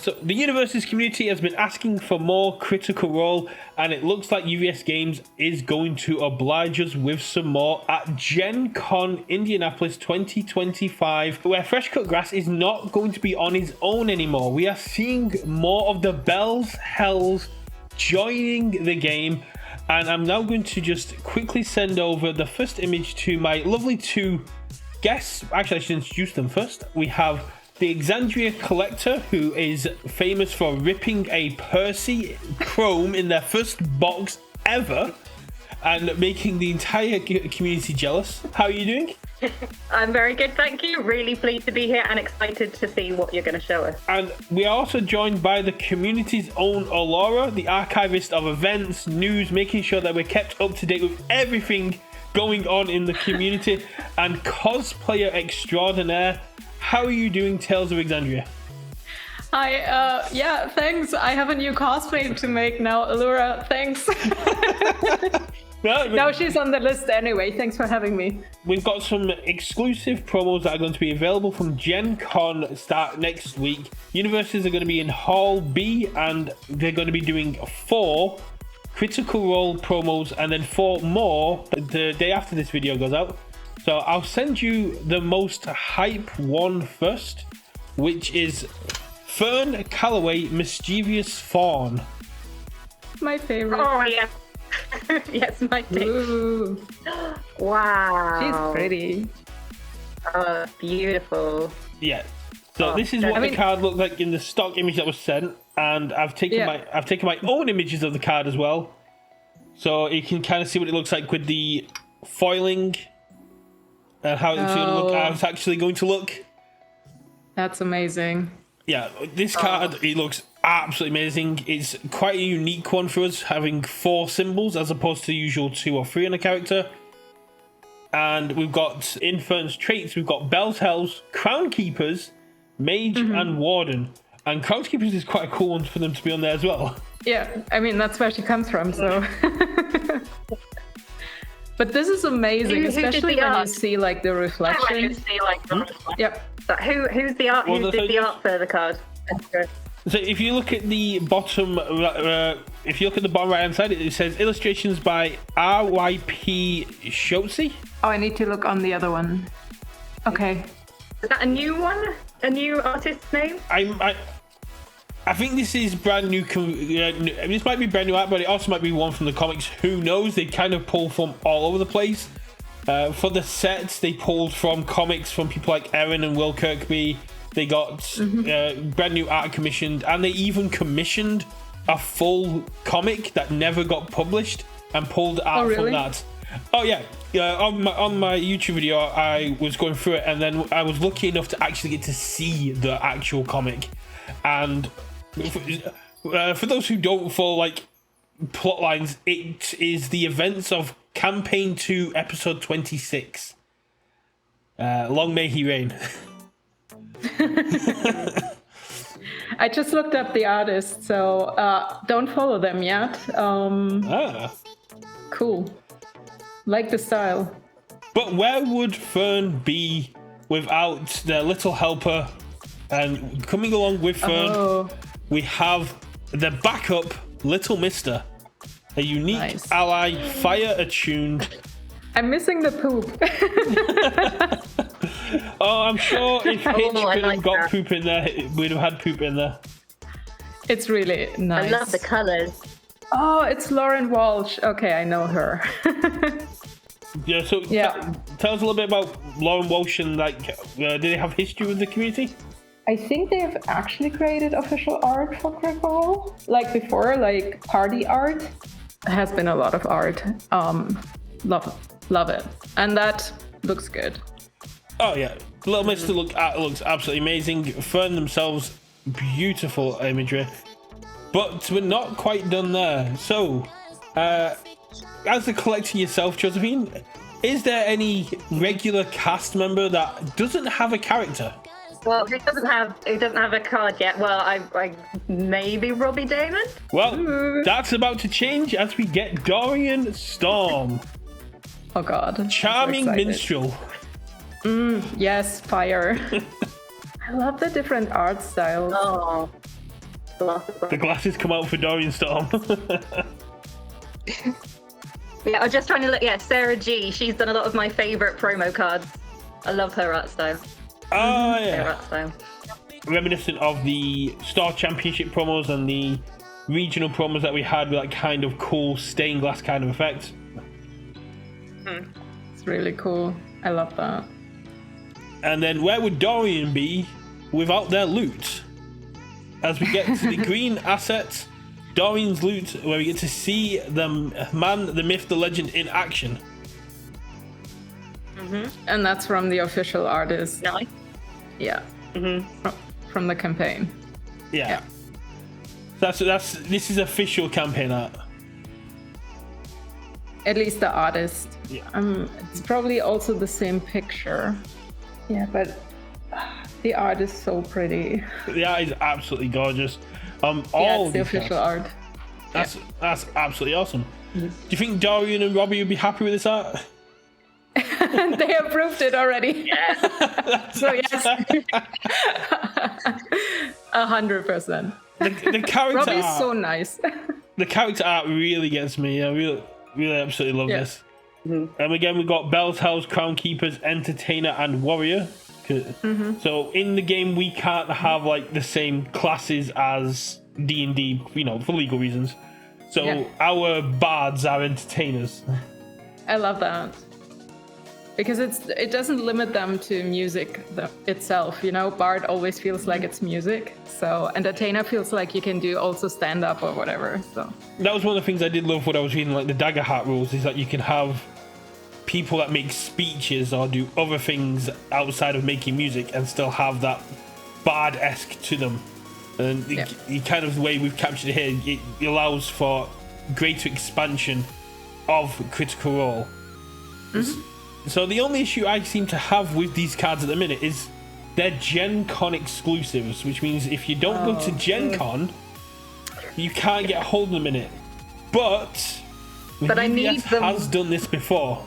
So the Universus community has been asking for more Critical Role, and it looks like UVS Games is going to oblige us with some more at Gen Con Indianapolis 2025, where Fresh Cut Grass is not going to be on his own anymore. We are seeing more of the Bells Hells joining the game, and I'm now going to just quickly send over the first image to my lovely two guests. Actually, I should introduce them first. We have the Exandria Collector, who is famous for ripping a Percy Chrome in their first box ever and making the entire community jealous. How are you doing? I'm very good, thank you. Really pleased to be here and excited to see what you're going to show us. And we are also joined by the community's own Aurora, the archivist of events, news, making sure that we're kept up to date with everything going on in the community, and cosplayer extraordinaire. How are you doing, Tales of Exandria? Hi, yeah, thanks. I have a new cosplay to make now, Allura. Thanks. Now she's on the list anyway. Thanks for having me. We've got some exclusive promos that are going to be available from Gen Con start next week. Universes are going to be in Hall B, and they're going to be doing 4 Critical Role promos and then 4 more the day after this video goes out. So I'll send you the most hype one first, which is Fearne Calloway, Mischievous Fawn. My favorite. Oh, yeah. Yes, my favorite. Wow. She's pretty. Oh, beautiful. Yeah. So this is what the card looked like in the stock image that was sent, and I've taken my own images of the card as well, so you can kind of see what it looks like with the foiling. How it's actually going to look. That's amazing. Yeah, this card, it looks absolutely amazing. It's quite a unique one for us, having 4 symbols as opposed to the usual 2 or 3 on a character. And we've got in Fearne's traits, we've got Bells Hells, Crown Keepers, Mage, and Warden. And Crown Keepers is quite a cool one for them to be on there as well. Yeah, I mean, that's where she comes from, so... But this is amazing, especially when you see like the reflection. Yep. So who's the art? Who did the art for the card? So if you look at the bottom, if you look at the bottom right hand side, it says illustrations by RYP Shotzi. Oh, I need to look on the other one. Okay. Is that a new one? A new artist's name? I think this is brand new. This might be brand new art, but it also might be one from the comics. Who knows? They kind of pull from all over the place. For the sets, they pulled from comics from people like Erin and Will Kirkby. They got brand new art commissioned, and they even commissioned a full comic that never got published and pulled art from that. Oh yeah, on my YouTube video, I was going through it, and then I was lucky enough to actually get to see the actual comic. And for those who don't follow like plot lines, it is the events of Campaign 2, Episode 26. Long may he reign. I just looked up the artist, so don't follow them yet. Cool. Like the style. But where would Fearne be without their little helper? And coming along with Fearne, we have the backup Lil Mister, a unique ally, fire attuned. I'm missing the poop. Oh, I'm sure if Hitch could have got poop in there, we'd have had poop in there. It's really nice. I love the colours. Oh, it's Lauren Walsh. Okay, I know her. Yeah, so tell us a little bit about Lauren Walsh and do they have history with the community? I think they've actually created official art for Critical Role. Like before, like party art. There has been a lot of art. Love it. And that looks good. Oh yeah, Lil Mister looks absolutely amazing. Fearne themselves, beautiful imagery. But we're not quite done there. So, as the collector yourself, Josephine, is there any regular cast member that doesn't have a character? Well, who doesn't have a card yet? Well, I maybe Robbie Damon. Well, that's about to change as we get Dorian Storm. Oh God! Charming minstrel. Yes, fire. I love the different art styles. Oh, The glasses come out for Dorian Storm. Yeah, I was just trying to look. Yeah, Sarah G. She's done a lot of my favourite promo cards. I love her art style. Oh, Her yeah. art style. Reminiscent of the Star Championship promos and the regional promos that we had with that kind of cool stained glass kind of effect. It's really cool. I love that. And then where would Dorian be without their loot? As we get to the green assets, Dorians Lute, where we get to see the man, the myth, the legend in action. And that's from the official artist. Nice. Yeah. From the campaign. Yeah. This is official campaign art. At least the artist. Yeah. It's probably also the same picture. Yeah, but the art is so pretty. The art is absolutely gorgeous. Yeah, All it's the official art. That's absolutely awesome. Do you think Dorian and Robbie would be happy with this art? They approved it already. Yeah. So yes. 100%. The character Robbie's art, so nice. the character art really gets me. I really absolutely love this. And again, we've got Bell's House, Crown Keepers, Entertainer, and Warrior. So in the game, we can't have like the same classes as D&D, for legal reasons. So our bards are entertainers. I love that. Because it doesn't limit them to music itself, Bard always feels like it's music. So Entertainer feels like you can do also stand-up or whatever. So that was one of the things I did love when I was reading like the Dagger Heart rules, is that you can have people that make speeches or do other things outside of making music and still have that bard-esque to them. And the kind of way we've captured it here, it allows for greater expansion of Critical Role. So the only issue I seem to have with these cards at the minute is they're Gen Con exclusives, which means if you don't go to Gen Con, you can't get a hold of them in it. But I need them. Has done this before.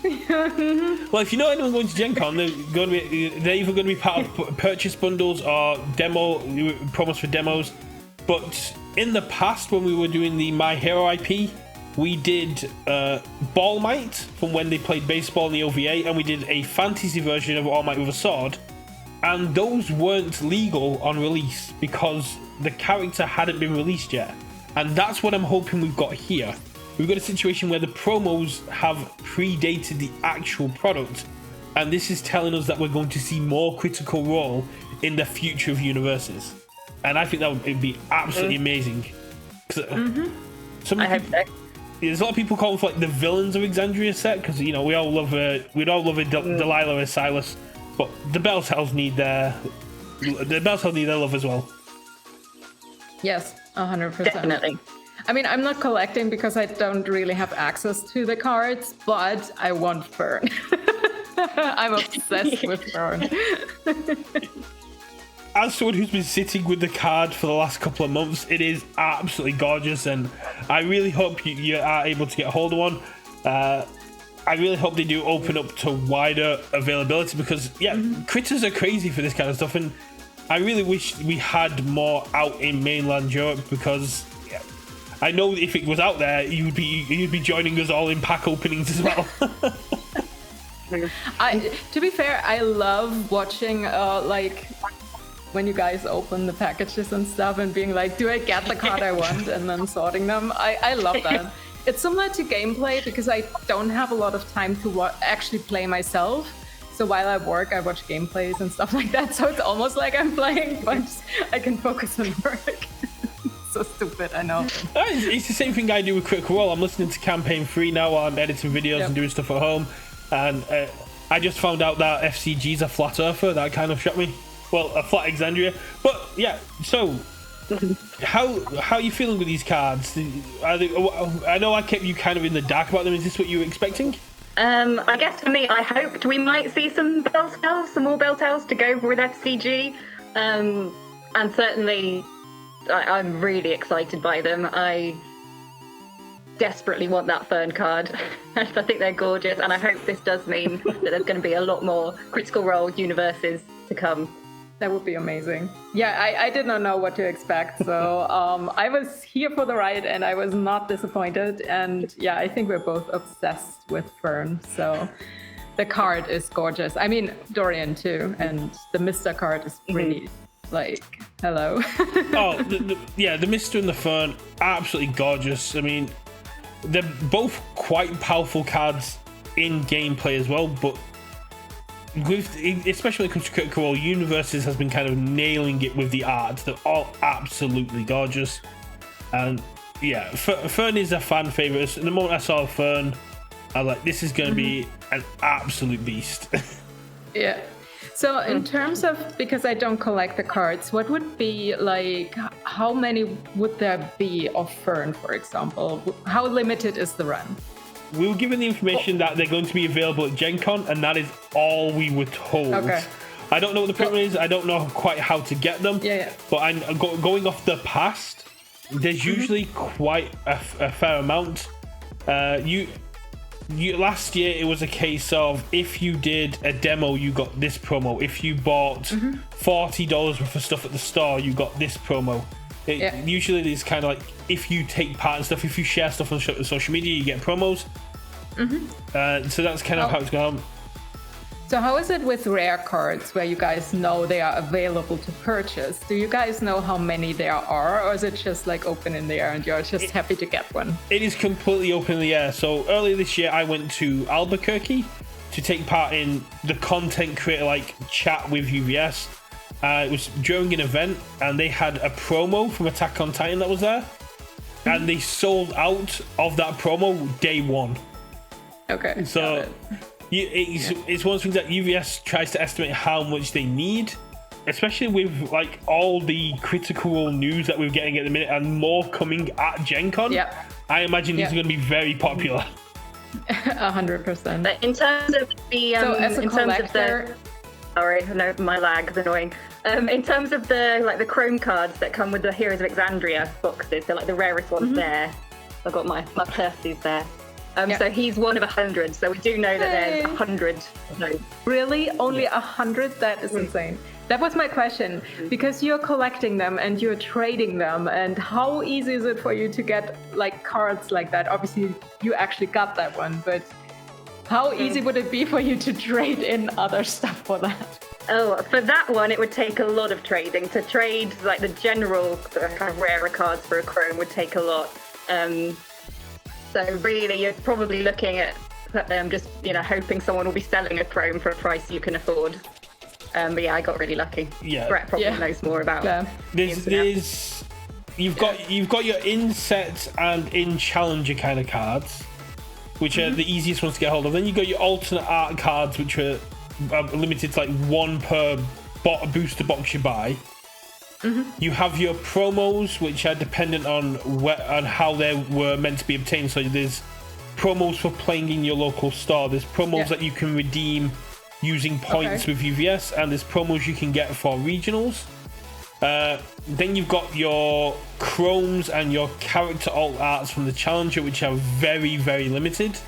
Well, if you know anyone going to Gen Con, they're either going to be part of purchase bundles or demo promos for demos. But in the past, when we were doing the My Hero IP, we did Ball Might from when they played baseball in the OVA, and we did a fantasy version of All Might with a sword, and those weren't legal on release because the character hadn't been released yet. And that's what I'm hoping we've got here. We've got a situation where the promos have predated the actual product, and this is telling us that we're going to see more Critical Role in the future of Universes. And I think that would be absolutely amazing. I hope so. There's a lot of people calling for like the Villains of Exandria set because we all love Delilah and Silas, but the Bell Cells need their love as well. yes, 100%. Definitely. I mean, I'm not collecting because I don't really have access to the cards, but I want Fearne. I'm obsessed with Fearne. As someone who's been sitting with the card for the last couple of months, it is absolutely gorgeous, and I really hope you are able to get a hold of one. I really hope they do open up to wider availability because, critters are crazy for this kind of stuff, and I really wish we had more out in mainland Europe because I know if it was out there, you'd be joining us all in pack openings as well. To be fair, I love watching when you guys open the packages and stuff and being like, do I get the card I want, and then sorting them. I love that. It's similar to gameplay because I don't have a lot of time to actually play myself. So while I work, I watch gameplays and stuff like that. So it's almost like I'm playing, but I can focus on work. So stupid, I know. It's the same thing I do with Critical Role. I'm listening to Campaign 3 now while I'm editing videos and doing stuff at home. And I just found out that FCG's a flat earther. That kind of shocked me. Well, a flat Exandria. But yeah, so how are you feeling with these cards? I know I kept you kind of in the dark about them. Is this what you were expecting? I guess for me, I hoped we might see some more bell towels to go with FCG. And certainly, I'm really excited by them. I desperately want that Fearne card. I think they're gorgeous, and I hope this does mean that there's going to be a lot more Critical Role universes to come. That would be amazing. Yeah, I did not know what to expect. So I was here for the ride and I was not disappointed. And yeah, I think we're both obsessed with Fearne. So the card is gorgeous. I mean, Dorian too. And the Mister card is really like, hello. Oh, the Mister and the Fearne, absolutely gorgeous. I mean, they're both quite powerful cards in gameplay as well, but especially when it comes to Critical Role, Universus has been kind of nailing it with the art. They're all absolutely gorgeous. And yeah, Fearne is a fan favorite. The moment I saw Fearne, I was like, this is going to be an absolute beast. Yeah. So in terms of, because I don't collect the cards, what would be like, how many would there be of Fearne, for example? How limited is the run? We were given the information that they're going to be available at Gen Con, and that is all we were told. Okay. I don't know what the print is. I don't know quite how to get them. Yeah. But I'm going off the past. There's usually quite a fair amount. Last year it was a case of if you did a demo, you got this promo. If you bought $40 worth of stuff at the store, you got this promo. Usually it's kind of like if you take part in stuff, if you share stuff on social media, you get promos. So that's kind of how it's going on. So how is it with rare cards where you guys know they are available to purchase? Do you guys know how many there are, or is it just like open in the air and you're just happy to get one? It is completely open in the air. So earlier this year I went to Albuquerque to take part in the content creator like chat with UVS. It was during an event and they had a promo from Attack on Titan that was there, and they sold out of that promo day one. Okay. So it's one of the things that UVS tries to estimate how much they need, especially with like all the Critical Role news that we're getting at the minute and more coming at Gen Con. I imagine these are going to be very popular. 100%. But in terms of the so as a collector, sorry, no, my lag's annoying. In terms of the Chrome cards that come with the Heroes of Exandria boxes, so like the rarest ones there. I've got my Percy's there. So he's one of 100. So we do know that there's 100 of those. Really? Only 100? That is insane. That was my question, because you're collecting them and you're trading them, and how easy is it for you to get like cards like that? Obviously, you actually got that one, but how easy would it be for you to trade in other stuff for that? Oh, for that one, it would take a lot of trading. To trade like the general kind of rarer cards for a Chrome would take a lot. So really, you're probably looking at just hoping someone will be selling a Chrome for a price you can afford. But yeah, I got really lucky. Yeah, Brett probably knows more about. You've got your in-set and in-challenger kind of cards, which are the easiest ones to get hold of. Then you got your alternate art cards, which are limited to like one per booster box you buy. You have your promos, which are dependent on how they were meant to be obtained. So there's promos for playing in your local store. There's promos that you can redeem using points with UVS, and there's promos you can get for regionals. Then you've got your chromes and your character alt arts from the Challenger, which are very, very limited.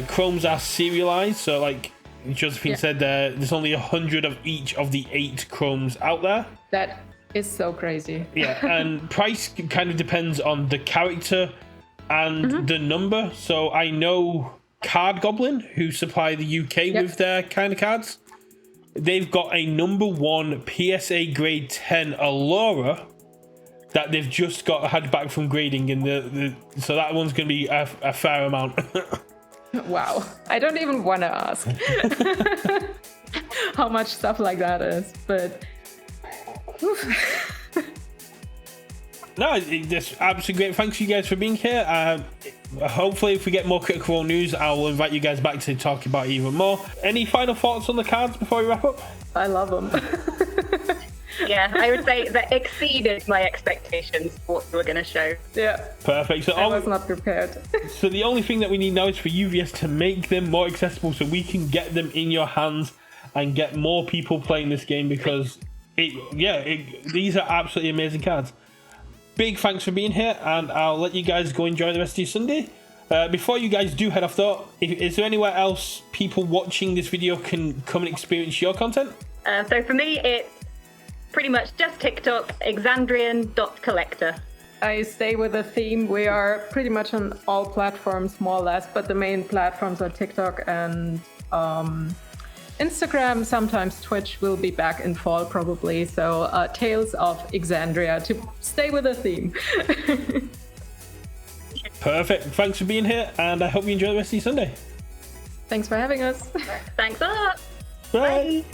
Chromes are serialized, so like Josephine said, there's only 100 of each of the 8 chromes out there. That is so crazy. Yeah, and price kind of depends on the character and the number. So I know Card Goblin, who supply the UK with their kind of cards, they've got a number 1 PSA grade 10 Allura that they've just had back from grading, and so that one's going to be a fair amount. Wow, I don't even want to ask how much stuff like that is, but no, it's absolutely great. Thanks you guys for being here. Hopefully if we get more Critical Role news, I'll invite you guys back to talk about it even more. Any final thoughts on the cards before we wrap up? I love them. Yeah, I would say that exceeded my expectations for what we were going to show. Yeah. Perfect. So I was not prepared. So the only thing that we need now is for UVS to make them more accessible so we can get them in your hands and get more people playing this game, because these are absolutely amazing cards. Big thanks for being here, and I'll let you guys go enjoy the rest of your Sunday. Before you guys do head off though, is there anywhere else people watching this video can come and experience your content? So for me, it's pretty much just TikTok, exandrian.collector. I stay with the theme. We are pretty much on all platforms, more or less, but the main platforms are TikTok and Instagram. Sometimes Twitch will be back in fall, probably. So Tales of Exandria to stay with the theme. Perfect. Thanks for being here, and I hope you enjoy the rest of your Sunday. Thanks for having us. Thanks a lot. Bye.